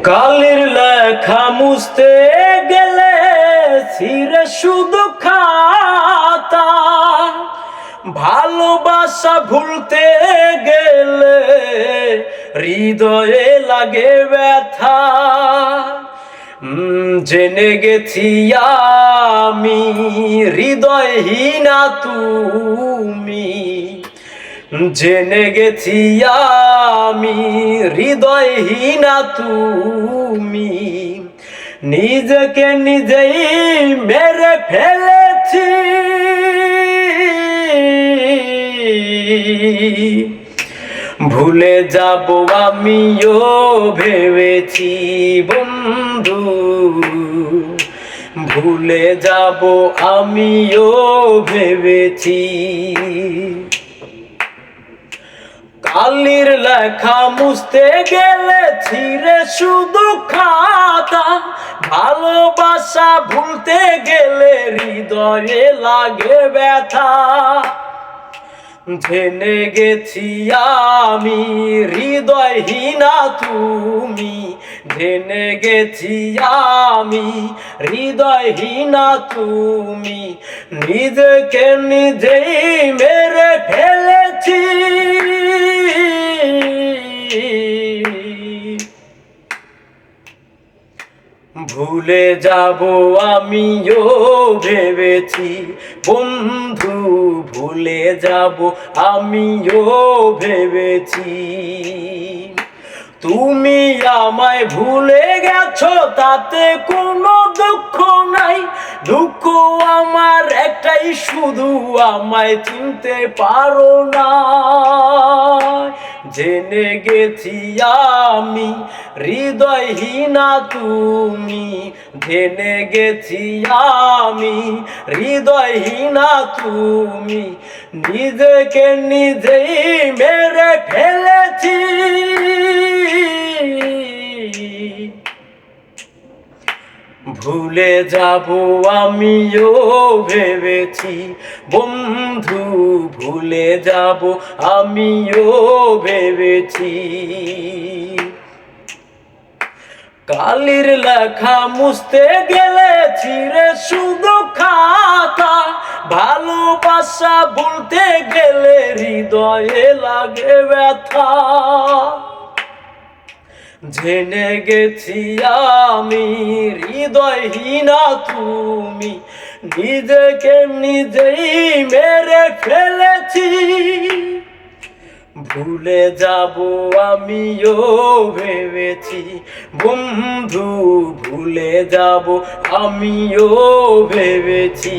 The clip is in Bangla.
কালির লেখা মুছতে গেলে ছিঁড়ে শুধু খাতা, ভালোবাসা ভুলতে গেলে হৃদয়ে লাগে ব্যথা। জেনে গেছি আমি হৃদয়হীনা তুমি, জেনে গেছি আমি হৃদয়হীনা তুমি, নিজেকে নিজেই মেরে ফেলেছি। ভুলে যাব আমিও ভেবেছি বন্ধু, ভুলে যাব আমিও ভেবেছি। কালির লেখা মুছতে গেলে ছিঁড়ে শুধু খাতা, ভালোবাসা ভুলতে গেলে হৃদয়ে লাগে ব্যথা। জেনে গেছি আমি হৃদয়হীনা তুমি, জেনে গেছি আমি হৃদয়হীনা তুমি, নিজেকে নিজেই মেরে ফেলেছি। ভুলে যাব আমিও ভেবেছি বন্ধু, ভুলে যাব আমিও ভেবেছি। তুমি আমায় ভুলে গেছো তাতে কোনো দুঃখ নাই, দুঃখ আমার একটাই শুধু আমায় চিনতে পারো না। জেনে গেছি আমি হৃদয়হীনা তুমি, জেনে গেছি আমি হৃদয়হীনা তুমি, নিজেকে নিজেই মেরে ফেলেছি। ভুলে যাব আমিও ভেবেছি বন্ধু, ভুলে যাব আমিও ভেবেছি। কালির লেখা মুছতে গেলে ছিঁড়ে শুধু খাতা, ভালোবাসা ভুলতে গেলে হৃদয়ে লাগে ব্যথা। জেনে গেছি আমি হৃদয়হীনা তুমি, নিজেকে নিজেই মেরে ফেলেছি। ভুলে যাব আমিও ভেবেছি বন্ধু, ভুলে যাব আমিও ভেবেছি।